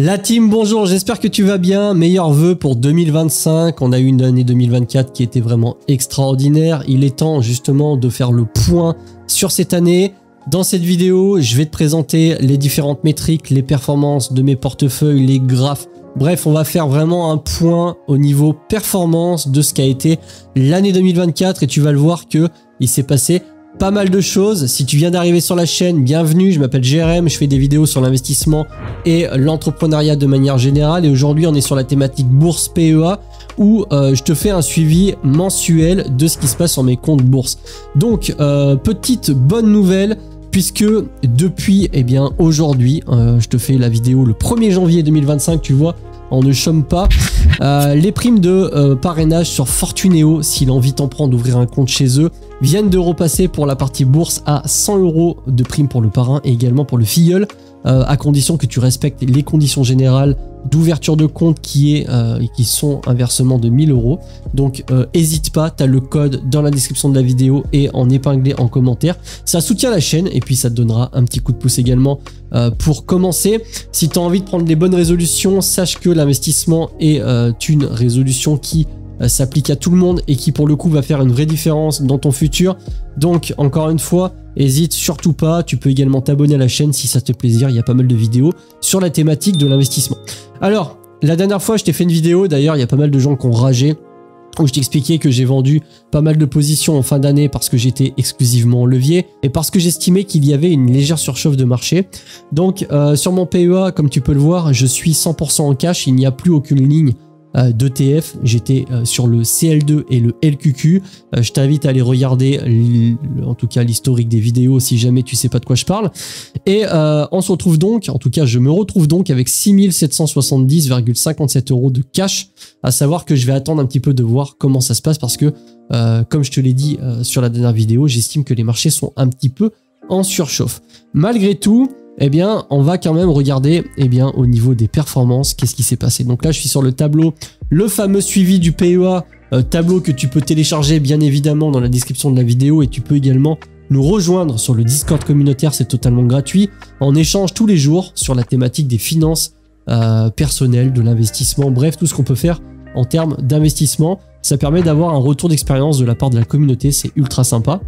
La team, bonjour, j'espère que tu vas bien. Meilleurs vœux pour 2025. On a eu une année 2024 qui était vraiment extraordinaire. Il est temps justement de faire le point sur cette année. Dans cette vidéo, je vais te présenter les différentes métriques, les performances de mes portefeuilles, les graphes. Bref, on va faire vraiment un point au niveau performance de ce qu'a été l'année 2024 et tu vas le voir que il s'est passé pas mal de choses. Si tu viens d'arriver sur la chaîne, bienvenue, je m'appelle Jérém, je fais des vidéos sur l'investissement et l'entrepreneuriat de manière générale et aujourd'hui on est sur la thématique bourse PEA où je te fais un suivi mensuel de ce qui se passe sur mes comptes bourse. Donc, petite bonne nouvelle puisque depuis, aujourd'hui, je te fais la vidéo le 1er janvier 2025, tu vois, on ne chôme pas. Les primes de parrainage sur Fortunéo, s'il a envie t'en prendre d'ouvrir un compte chez eux, viennent de repasser pour la partie bourse à 100 € de prime pour le parrain et également pour le filleul, à condition que tu respectes les conditions générales d'ouverture de compte qui sont un versement de 1000 €. Donc hésite pas, tu as le code dans la description de la vidéo et en épinglé en commentaire. Ça soutient la chaîne et puis ça te donnera un petit coup de pouce également pour commencer. Si tu as envie de prendre les bonnes résolutions, sache que l'investissement est une résolution qui s'applique à tout le monde et qui pour le coup va faire une vraie différence dans ton futur. Donc encore une fois, hésite surtout pas, tu peux également t'abonner à la chaîne si ça te fait plaisir, il y a pas mal de vidéos sur la thématique de l'investissement. Alors, la dernière fois je t'ai fait une vidéo, d'ailleurs il y a pas mal de gens qui ont ragé, où je t'expliquais que j'ai vendu pas mal de positions en fin d'année parce que j'étais exclusivement en levier et parce que j'estimais qu'il y avait une légère surchauffe de marché. Donc sur mon PEA, comme tu peux le voir, je suis 100% en cash, il n'y a plus aucune ligne d'ETF, j'étais sur le CL2 et le LQQ. Je t'invite à aller regarder en tout cas l'historique des vidéos si jamais tu sais pas de quoi je parle. Et on se retrouve donc, en tout cas je me retrouve donc avec 6770,57 € de cash, à savoir que je vais attendre un petit peu de voir comment ça se passe parce que comme je te l'ai dit sur la dernière vidéo, j'estime que les marchés sont un petit peu en surchauffe. Malgré tout, on va quand même regarder au niveau des performances, qu'est-ce qui s'est passé. Donc là, je suis sur le tableau, le fameux suivi du PEA, tableau que tu peux télécharger bien évidemment dans la description de la vidéo et tu peux également nous rejoindre sur le Discord communautaire, c'est totalement gratuit. On échange tous les jours sur la thématique des finances personnelles, de l'investissement, bref, tout ce qu'on peut faire en termes d'investissement. Ça permet d'avoir un retour d'expérience de la part de la communauté, c'est ultra sympa.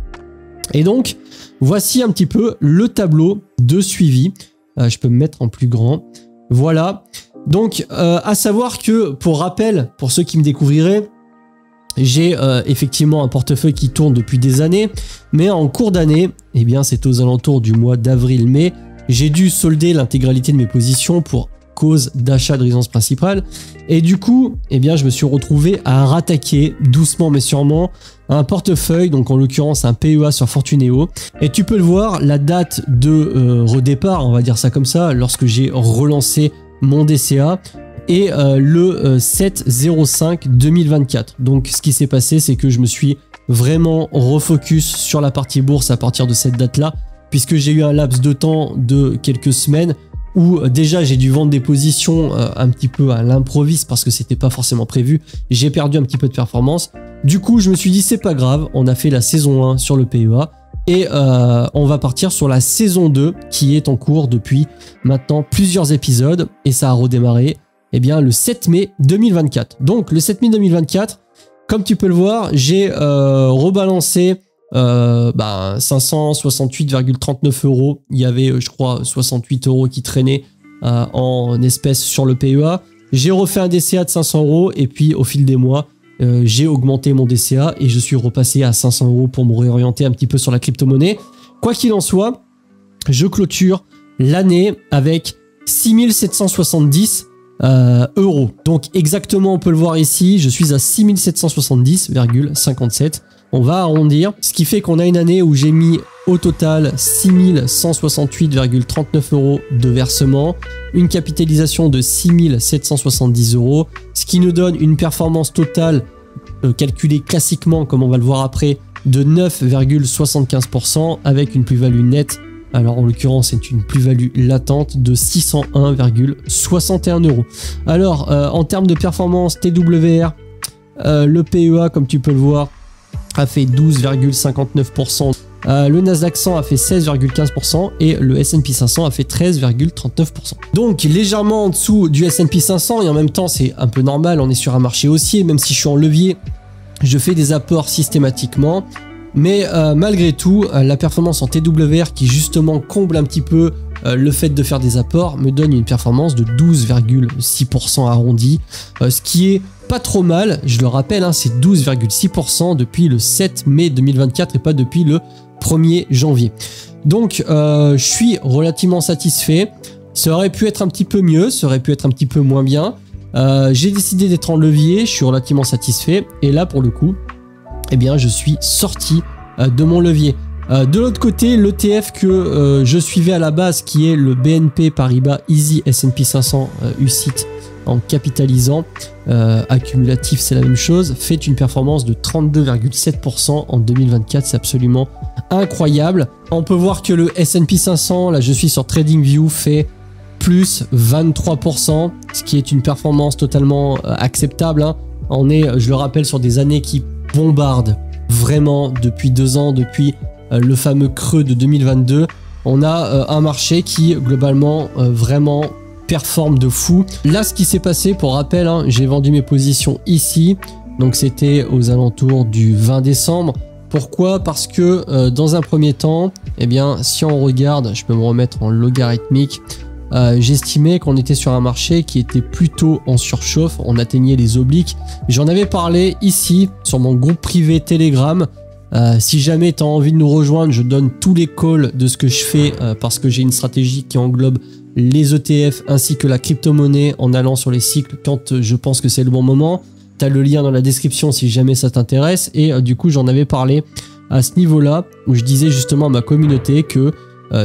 Et donc, voici un petit peu le tableau de suivi. Je peux me mettre en plus grand. Voilà. Donc, à savoir que, pour rappel, pour ceux qui me découvriraient, j'ai effectivement un portefeuille qui tourne depuis des années. Mais en cours d'année, c'est aux alentours du mois d'avril-mai, j'ai dû solder l'intégralité de mes positions pour cause d'achat de résidence principale. Et du coup, je me suis retrouvé à rattaquer doucement mais sûrement un portefeuille, donc en l'occurrence un PEA sur Fortunéo. Et tu peux le voir, la date de redépart, on va dire ça comme ça, lorsque j'ai relancé mon DCA, est le 7/05/2024. Donc ce qui s'est passé, c'est que je me suis vraiment refocus sur la partie bourse à partir de cette date-là, puisque j'ai eu un laps de temps de quelques semaines où déjà j'ai dû vendre des positions un petit peu à l'improviste parce que c'était pas forcément prévu. J'ai perdu un petit peu de performance. Du coup, je me suis dit c'est pas grave, on a fait la saison 1 sur le PEA et on va partir sur la saison 2 qui est en cours depuis maintenant plusieurs épisodes et ça a redémarré le 7 mai 2024. Donc le 7 mai 2024, comme tu peux le voir, j'ai rebalancé 568,39 €. Il y avait, je crois, 68 € qui traînaient en espèces sur le PEA. J'ai refait un DCA de 500 € et puis au fil des mois, j'ai augmenté mon DCA et je suis repassé à 500 € pour me réorienter un petit peu sur la crypto-monnaie. Quoi qu'il en soit, je clôture l'année avec 6770 €. Donc exactement, on peut le voir ici, je suis à 6770,57 €. On va arrondir, ce qui fait qu'on a une année où j'ai mis au total 6168,39 € de versement, une capitalisation de 6770 €, ce qui nous donne une performance totale calculée classiquement, comme on va le voir après, de 9,75% avec une plus-value nette. Alors en l'occurrence, c'est une plus-value latente de 601,61 €. Alors en termes de performance TWR, le PEA, comme tu peux le voir, a fait 12,59% Le Nasdaq 100 a fait 16,15% et le S&P 500 a fait 13,39%. Donc légèrement en dessous du S&P 500 et en même temps c'est un peu normal, on est sur un marché haussier, même si je suis en levier, je fais des apports systématiquement. Mais malgré tout, la performance en TWR qui justement comble un petit peu le fait de faire des apports me donne une performance de 12,6% arrondi, ce qui est pas trop mal. Je le rappelle, hein, c'est 12,6% depuis le 7 mai 2024 et pas depuis le 1er janvier. Donc je suis relativement satisfait. Ça aurait pu être un petit peu mieux, ça aurait pu être un petit peu moins bien. J'ai décidé d'être en levier, je suis relativement satisfait. Et là pour le coup, eh bien, je suis sorti de mon levier. De l'autre côté, l'ETF que je suivais à la base, qui est le BNP Paribas Easy S&P 500 UCITS en capitalisant, accumulatif c'est la même chose, fait une performance de 32,7% en 2024, c'est absolument incroyable. On peut voir que le S&P 500, là je suis sur TradingView, fait plus 23%, ce qui est une performance totalement acceptable, hein. On est, je le rappelle, sur des années qui bombarde vraiment depuis 2 ans, depuis le fameux creux de 2022. On a un marché qui globalement vraiment performe de fou. Là ce qui s'est passé, pour rappel, hein, j'ai vendu mes positions ici, donc c'était aux alentours du 20 décembre. Pourquoi? Parce que dans un premier temps, eh bien si on regarde, je peux me remettre en logarithmique, j'estimais qu'on était sur un marché qui était plutôt en surchauffe, on atteignait les obliques. J'en avais parlé ici sur mon groupe privé Telegram. Si jamais tu as envie de nous rejoindre, je donne tous les calls de ce que je fais parce que j'ai une stratégie qui englobe les ETF ainsi que la crypto-monnaie en allant sur les cycles quand je pense que c'est le bon moment. Tu as le lien dans la description si jamais ça t'intéresse. Et du coup, j'en avais parlé à ce niveau-là où je disais justement à ma communauté que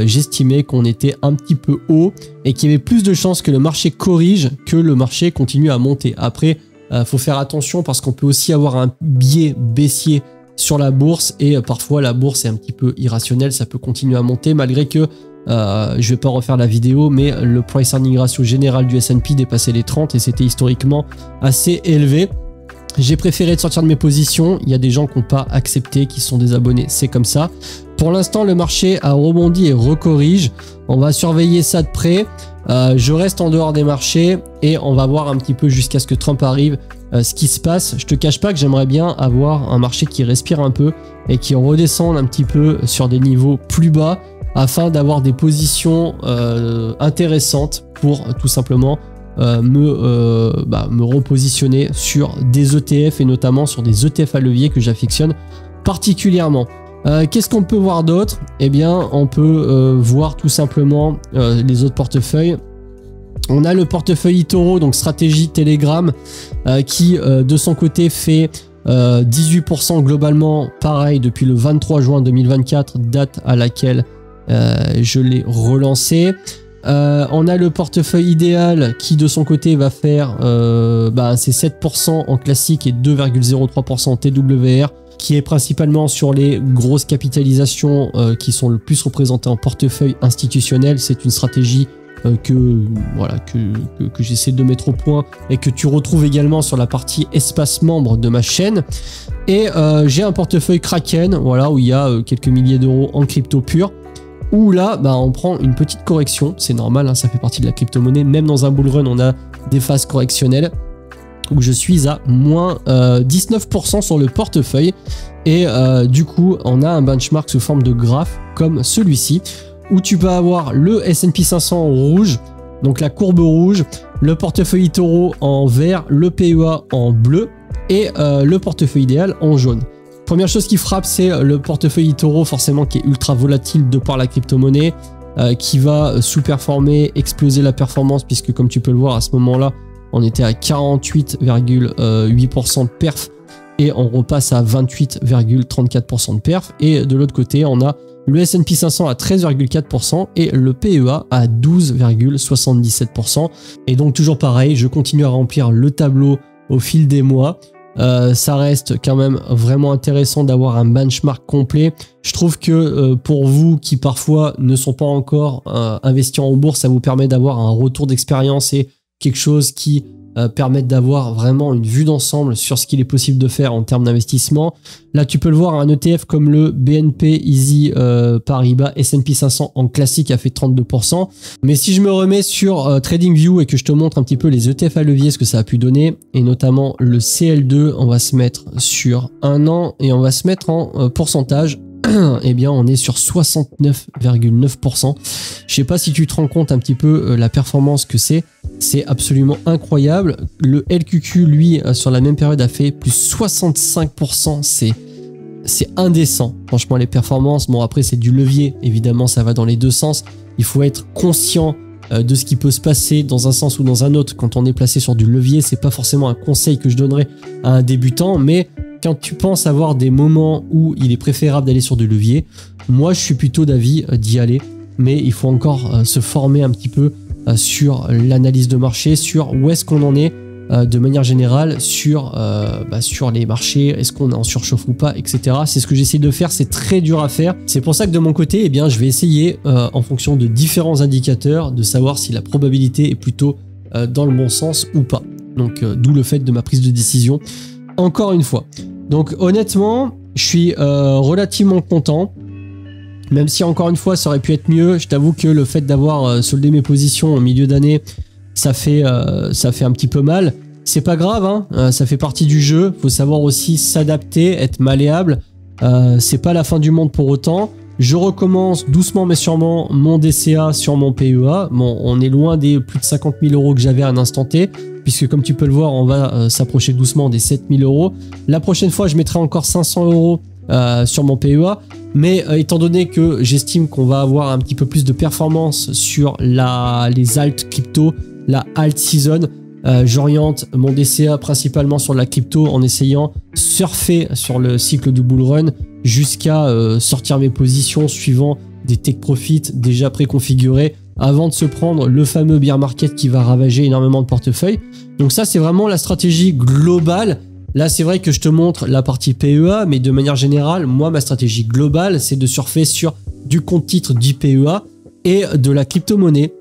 j'estimais qu'on était un petit peu haut et qu'il y avait plus de chances que le marché corrige que le marché continue à monter. Après, faut faire attention parce qu'on peut aussi avoir un biais baissier sur la bourse et parfois la bourse est un petit peu irrationnelle, ça peut continuer à monter malgré que, je vais pas refaire la vidéo, mais le price earning ratio général du S&P dépassait les 30 et c'était historiquement assez élevé. J'ai préféré sortir de mes positions, il y a des gens qui n'ont pas accepté, qui sont des abonnés, c'est comme ça. Pour l'instant, le marché a rebondi et recorrige. On va surveiller ça de près. Je reste en dehors des marchés et on va voir un petit peu jusqu'à ce que Trump arrive ce qui se passe. Je te cache pas que j'aimerais bien avoir un marché qui respire un peu et qui redescende un petit peu sur des niveaux plus bas afin d'avoir des positions intéressantes pour tout simplement me repositionner sur des ETF et notamment sur des ETF à levier que j'affectionne particulièrement. Qu'est-ce qu'on peut voir d'autre? Eh bien, on peut voir tout simplement les autres portefeuilles. On a le portefeuille eToro, donc stratégie Telegram, qui de son côté fait 18% globalement, pareil depuis le 23 juin 2024, date à laquelle je l'ai relancé. On a le portefeuille idéal qui de son côté va faire c'est 7% en classique et 2,03% en TWR, qui est principalement sur les grosses capitalisations qui sont le plus représentées en portefeuille institutionnel. C'est une stratégie que j'essaie de mettre au point et que tu retrouves également sur la partie espace membre de ma chaîne. Et j'ai un portefeuille Kraken, voilà, où il y a quelques milliers d'euros en crypto pure, où là on prend une petite correction, c'est normal, hein, ça fait partie de la crypto-monnaie, même dans un bull run on a des phases correctionnelles, où je suis à moins 19% sur le portefeuille et du coup on a un benchmark sous forme de graphe comme celui-ci où tu peux avoir le S&P 500 en rouge, donc la courbe rouge, le portefeuille eToro en vert, le PEA en bleu et le portefeuille idéal en jaune. Première chose qui frappe, c'est le portefeuille eToro forcément qui est ultra volatile de par la crypto-monnaie, qui va sous-performer, exploser la performance puisque comme tu peux le voir à ce moment-là, on était à 48,8% de perf et on repasse à 28,34% de perf. Et de l'autre côté, on a le S&P 500 à 13,4% et le PEA à 12,77%. Et donc toujours pareil, je continue à remplir le tableau au fil des mois. Ça reste quand même vraiment intéressant d'avoir un benchmark complet. Je trouve que pour vous qui parfois ne sont pas encore investis en bourse, ça vous permet d'avoir un retour d'expérience et quelque chose qui permettent d'avoir vraiment une vue d'ensemble sur ce qu'il est possible de faire en termes d'investissement. Là, tu peux le voir, un ETF comme le BNP Easy Paribas S&P 500 en classique a fait 32%. Mais si je me remets sur TradingView et que je te montre un petit peu les ETF à levier, ce que ça a pu donner, et notamment le CL2, on va se mettre sur 1 an et on va se mettre en pourcentage. Eh bien, on est sur 69,9%. Je sais pas si tu te rends compte un petit peu la performance que c'est. C'est absolument incroyable. Le LQQ, lui, sur la même période, a fait plus 65%. C'est indécent. Franchement, les performances, bon, après, c'est du levier. Évidemment, ça va dans les deux sens. Il faut être conscient de ce qui peut se passer dans un sens ou dans un autre. Quand on est placé sur du levier, c'est pas forcément un conseil que je donnerais à un débutant, mais quand tu penses avoir des moments où il est préférable d'aller sur du levier, moi je suis plutôt d'avis d'y aller, mais il faut encore se former un petit peu sur l'analyse de marché, sur où est-ce qu'on en est de manière générale sur les marchés, est-ce qu'on est en surchauffe ou pas, etc. C'est ce que j'essaie de faire, c'est très dur à faire. C'est pour ça que de mon côté, eh bien, je vais essayer en fonction de différents indicateurs de savoir si la probabilité est plutôt dans le bon sens ou pas. Donc d'où le fait de ma prise de décision. Encore une fois. Donc honnêtement, je suis relativement content. Même si encore une fois, ça aurait pu être mieux. Je t'avoue que le fait d'avoir soldé mes positions au milieu d'année, ça fait un petit peu mal. C'est pas grave, hein, ça fait partie du jeu. Faut savoir aussi s'adapter, être malléable. C'est pas la fin du monde pour autant. Je recommence doucement mais sûrement mon DCA sur mon PEA. Bon, on est loin des plus de 50 000 € que j'avais à un instant T, puisque comme tu peux le voir, on va s'approcher doucement des 7 000 €. La prochaine fois, je mettrai encore 500 € sur mon PEA. Mais étant donné que j'estime qu'on va avoir un petit peu plus de performance sur les alt crypto, la alt season, j'oriente mon DCA principalement sur la crypto en essayant de surfer sur le cycle du bull run jusqu'à sortir mes positions suivant des take profits déjà préconfigurés avant de se prendre le fameux bear market qui va ravager énormément de portefeuilles. Donc ça, c'est vraiment la stratégie globale. Là, c'est vrai que je te montre la partie PEA, mais de manière générale, moi, ma stratégie globale, c'est de surfer sur du compte titre du PEA et de la crypto-monnaie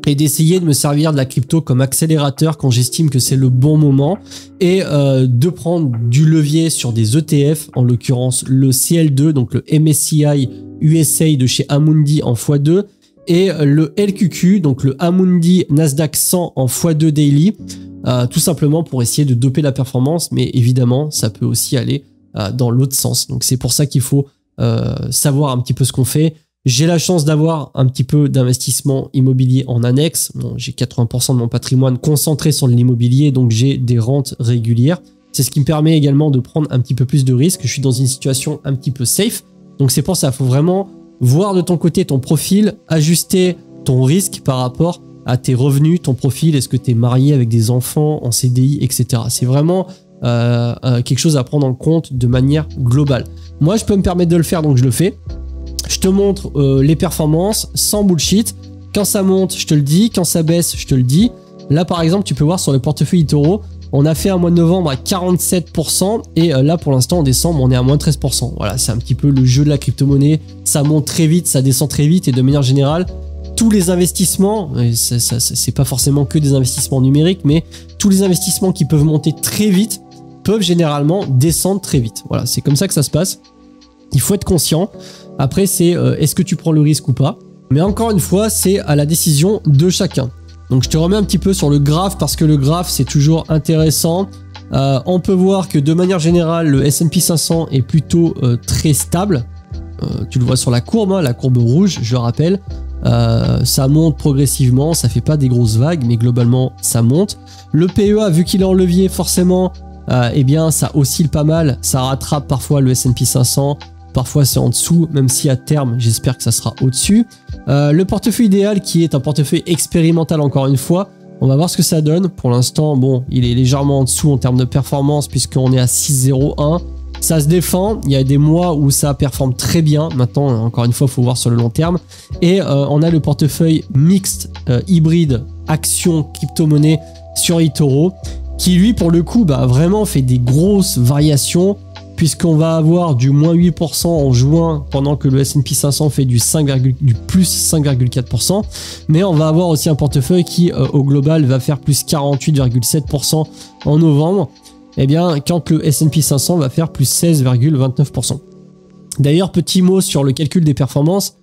et d'essayer de me servir de la crypto comme accélérateur quand j'estime que c'est le bon moment et de prendre du levier sur des ETF, en l'occurrence le CL2, donc le MSCI USA de chez Amundi en x2 et le LQQ, donc le Amundi Nasdaq 100 en x2 daily, tout simplement pour essayer de doper la performance, mais évidemment ça peut aussi aller dans l'autre sens. Donc c'est pour ça qu'il faut savoir un petit peu ce qu'on fait. J'ai la chance d'avoir un petit peu d'investissement immobilier en annexe. Bon, j'ai 80% de mon patrimoine concentré sur l'immobilier, donc j'ai des rentes régulières. C'est ce qui me permet également de prendre un petit peu plus de risques. Je suis dans une situation un petit peu safe. Donc c'est pour ça, il faut vraiment voir de ton côté ton profil, ajuster ton risque par rapport à tes revenus, ton profil. Est-ce que tu es marié avec des enfants, en CDI, etc. C'est vraiment quelque chose à prendre en compte de manière globale. Moi, je peux me permettre de le faire, donc je le fais. Je te montre les performances sans bullshit. Quand ça monte, je te le dis. Quand ça baisse, je te le dis. Là, par exemple, tu peux voir sur le portefeuille eToro, on a fait un mois de novembre à 47% et là, pour l'instant, en décembre, on est à moins 13%. Voilà, c'est un petit peu le jeu de la crypto-monnaie. Ça monte très vite, ça descend très vite et de manière générale, tous les investissements, c'est pas forcément que des investissements numériques, mais tous les investissements qui peuvent monter très vite peuvent généralement descendre très vite. Voilà, c'est comme ça que ça se passe. Il faut être conscient. Après, c'est est-ce que tu prends le risque ou pas? Mais encore une fois, c'est à la décision de chacun. Donc, je te remets un petit peu sur le graphe parce que le graphe, c'est toujours intéressant. On peut voir que de manière générale, le S&P 500 est plutôt très stable. Tu le vois sur la courbe, hein, la courbe rouge, je rappelle. Ça monte progressivement, ça fait pas des grosses vagues, mais globalement, ça monte. Le PEA, vu qu'il est en levier, forcément, eh bien, ça oscille pas mal. Ça rattrape parfois le S&P 500. Parfois c'est en dessous, même si à terme j'espère que ça sera au-dessus. Le portefeuille idéal qui est un portefeuille expérimental encore une fois, on va voir ce que ça donne. Pour l'instant, bon, il est légèrement en dessous en termes de performance puisqu'on est à 6,01. Ça se défend, il y a des mois où ça performe très bien. Maintenant, encore une fois, il faut voir sur le long terme. Et on a le portefeuille mixte hybride action crypto-monnaie sur eToro qui lui pour le coup vraiment fait des grosses variations puisqu'on va avoir du moins 8% en juin pendant que le S&P 500 fait du plus 5,4%. Mais on va avoir aussi un portefeuille qui au global va faire plus 48,7% en novembre. Eh bien, quand le S&P 500 va faire plus 16,29%. D'ailleurs, petit mot sur le calcul des performances,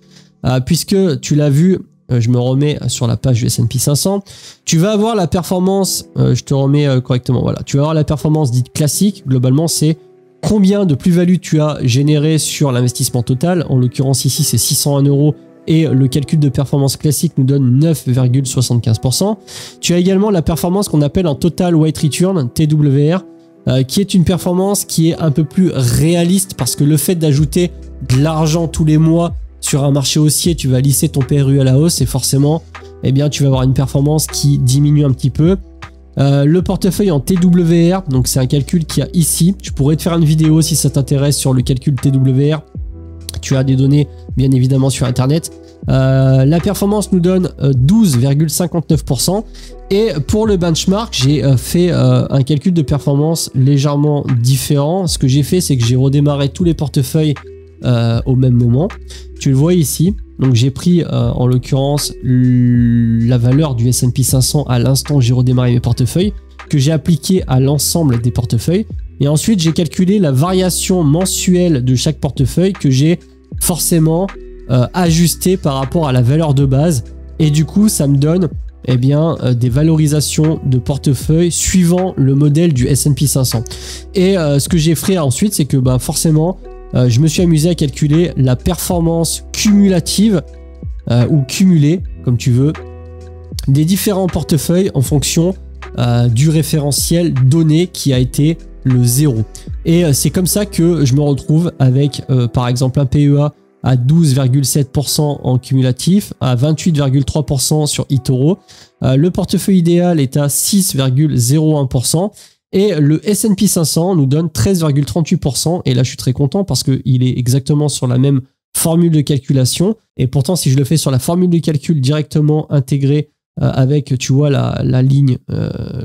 puisque tu l'as vu, je me remets sur la page du S&P 500, tu vas avoir la performance, je te remets correctement, voilà, tu vas avoir la performance dite classique, globalement c'est combien de plus-value tu as généré sur l'investissement total, en l'occurrence ici c'est 601 € et le calcul de performance classique nous donne 9,75%. Tu as également la performance qu'on appelle en Total Weight Return, TWR, qui est une performance qui est un peu plus réaliste parce que le fait d'ajouter de l'argent tous les mois sur un marché haussier, tu vas lisser ton PRU à la hausse et forcément, eh bien, tu vas avoir une performance qui diminue un petit peu. Le portefeuille en TWR, donc c'est un calcul qu'il y a ici. Je pourrais te faire une vidéo si ça t'intéresse sur le calcul TWR. Tu as des données bien évidemment sur internet. La performance nous donne 12,59%. Et pour le benchmark, j'ai fait un calcul de performance légèrement différent. Ce que j'ai fait, c'est que j'ai redémarré tous les portefeuilles au même moment. Tu le vois ici. Donc j'ai pris en l'occurrence la valeur du S&P 500 à l'instant où j'ai redémarré mes portefeuilles, que j'ai appliqué à l'ensemble des portefeuilles. Et ensuite, j'ai calculé la variation mensuelle de chaque portefeuille que j'ai forcément ajusté par rapport à la valeur de base. Et du coup, ça me donne eh bien, des valorisations de portefeuille suivant le modèle du S&P 500. Et ce que j'ai fait ensuite, c'est que forcément, je me suis amusé à calculer la performance cumulative ou cumulée, comme tu veux, des différents portefeuilles en fonction du référentiel donné qui a été le 0. Et c'est comme ça que je me retrouve avec par exemple un PEA à 12,7% en cumulatif, à 28,3% sur eToro. Le portefeuille idéal est à 6,01%. Et le S&P 500 nous donne 13,38%. Et là, je suis très content parce qu'il est exactement sur la même formule de calculation. Et pourtant, si je le fais sur la formule de calcul directement intégrée avec, tu vois, la ligne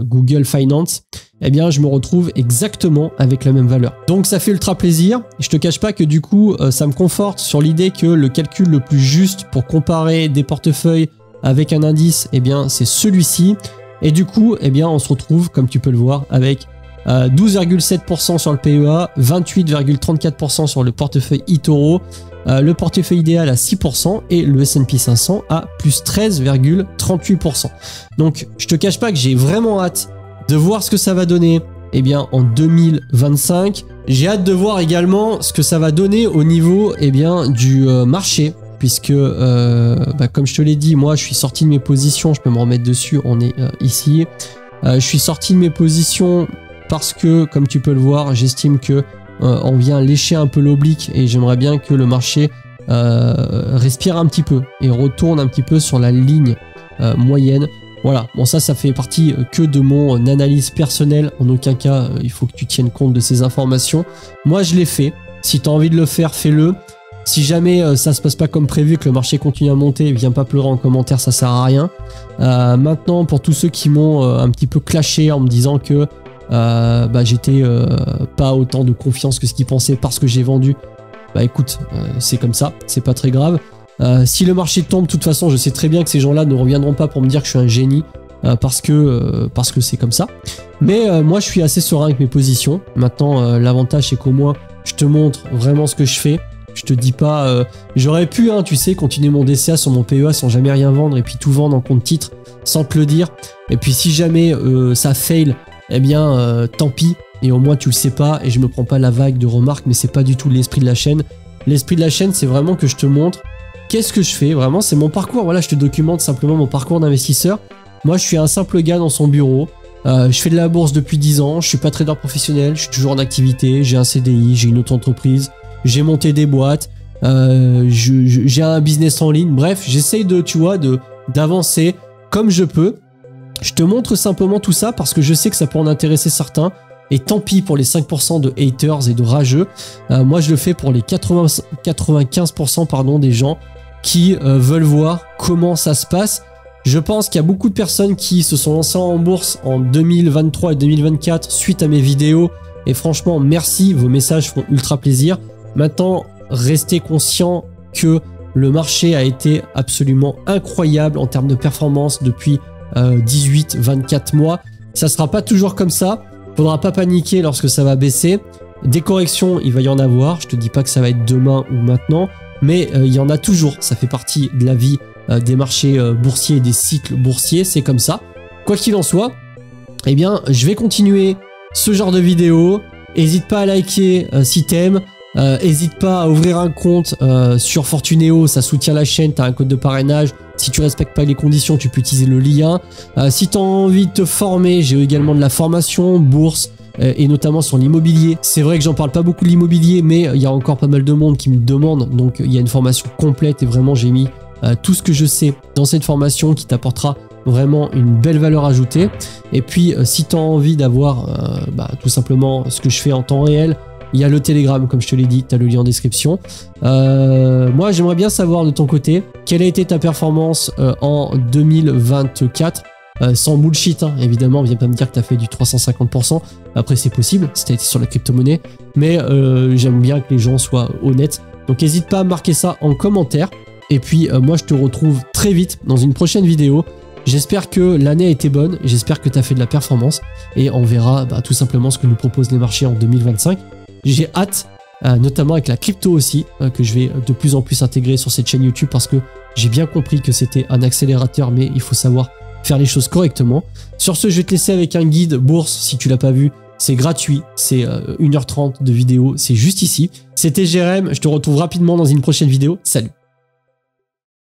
Google Finance, eh bien, je me retrouve exactement avec la même valeur. Donc, ça fait ultra plaisir. Je te cache pas que du coup, ça me conforte sur l'idée que le calcul le plus juste pour comparer des portefeuilles avec un indice, eh bien, c'est celui-ci. Et du coup, eh bien, on se retrouve, comme tu peux le voir, avec 12,7% sur le PEA, 28,34% sur le portefeuille eToro, le portefeuille idéal à 6% et le S&P 500 à plus 13,38%. Donc, je te cache pas que j'ai vraiment hâte de voir ce que ça va donner eh bien, en 2025. J'ai hâte de voir également ce que ça va donner au niveau eh bien, du marché. Puisque, comme je te l'ai dit, moi je suis sorti de mes positions, je peux me remettre dessus, on est ici. Je suis sorti de mes positions parce que, comme tu peux le voir, j'estime que on vient lécher un peu l'oblique et j'aimerais bien que le marché respire un petit peu et retourne un petit peu sur la ligne moyenne. Voilà, bon ça fait partie que de mon analyse personnelle. En aucun cas, il faut que tu tiennes compte de ces informations. Moi je l'ai fait, si tu as envie de le faire, fais-le. Si jamais ça se passe pas comme prévu, que le marché continue à monter, viens pas pleurer en commentaire, ça sert à rien. Maintenant, pour tous ceux qui m'ont un petit peu clashé en me disant que j'étais pas autant de confiance que ce qu'ils pensaient parce que j'ai vendu, écoute, c'est comme ça, c'est pas très grave. Si le marché tombe, de toute façon, je sais très bien que ces gens-là ne reviendront pas pour me dire que je suis un génie parce que c'est comme ça. Mais moi, je suis assez serein avec mes positions. Maintenant, l'avantage, c'est qu'au moins, je te montre vraiment ce que je fais. Je te dis pas, j'aurais pu, tu sais, continuer mon DCA sur mon PEA sans jamais rien vendre et puis tout vendre en compte titre sans te le dire. Et puis si jamais ça fail, eh bien tant pis. Et au moins tu le sais pas et je me prends pas la vague de remarques, mais c'est pas du tout l'esprit de la chaîne. L'esprit de la chaîne, c'est vraiment que je te montre qu'est-ce que je fais. Vraiment, c'est mon parcours. Voilà, je te documente simplement mon parcours d'investisseur. Moi, je suis un simple gars dans son bureau. Je fais de la bourse depuis 10 ans. Je suis pas trader professionnel. Je suis toujours en activité. J'ai un CDI. J'ai une auto-entreprise. J'ai monté des boîtes, j'ai un business en ligne. Bref, j'essaye d'avancer comme je peux. Je te montre simplement tout ça parce que je sais que ça peut en intéresser certains. Et tant pis pour les 5% de haters et de rageux. Moi, je le fais pour les 95% des gens qui veulent voir comment ça se passe. Je pense qu'il y a beaucoup de personnes qui se sont lancées en bourse en 2023 et 2024 suite à mes vidéos Et franchement, merci, vos messages font ultra plaisir. Maintenant, restez conscient que le marché a été absolument incroyable en termes de performance depuis 18-24 mois. Ça sera pas toujours comme ça. Faudra pas paniquer lorsque ça va baisser. Des corrections, il va y en avoir. Je te dis pas que ça va être demain ou maintenant, mais il y en a toujours. Ça fait partie de la vie des marchés boursiers et des cycles boursiers. C'est comme ça. Quoi qu'il en soit, eh bien, je vais continuer ce genre de vidéo. N'hésite pas à liker si t'aimes. N'hésite pas à ouvrir un compte sur Fortunéo, ça soutient la chaîne, tu as un code de parrainage. Si tu respectes pas les conditions, tu peux utiliser le lien. Si tu as envie de te former, j'ai également de la formation, bourse, et notamment sur l'immobilier. C'est vrai que j'en parle pas beaucoup de l'immobilier, mais il y a encore pas mal de monde qui me demande. Donc il y a une formation complète et vraiment j'ai mis tout ce que je sais dans cette formation qui t'apportera vraiment une belle valeur ajoutée. Et puis si tu as envie d'avoir tout simplement ce que je fais en temps réel, il y a le Telegram, comme je te l'ai dit, tu as le lien en description. Moi, j'aimerais bien savoir de ton côté, quelle a été ta performance en 2024 sans bullshit, hein, évidemment, viens pas me dire que tu as fait du 350%. Après, c'est possible, si tu as été sur la crypto-monnaie. Mais j'aime bien que les gens soient honnêtes. Donc, n'hésite pas à marquer ça en commentaire. Et puis, moi, je te retrouve très vite dans une prochaine vidéo. J'espère que l'année a été bonne. J'espère que tu as fait de la performance. Et on verra tout simplement ce que nous proposent les marchés en 2025. J'ai hâte, notamment avec la crypto aussi, que je vais de plus en plus intégrer sur cette chaîne YouTube parce que j'ai bien compris que c'était un accélérateur, mais il faut savoir faire les choses correctement. Sur ce, je vais te laisser avec un guide bourse, si tu l'as pas vu. C'est gratuit, c'est 1h30 de vidéo, c'est juste ici. C'était Jérém, je te retrouve rapidement dans une prochaine vidéo. Salut!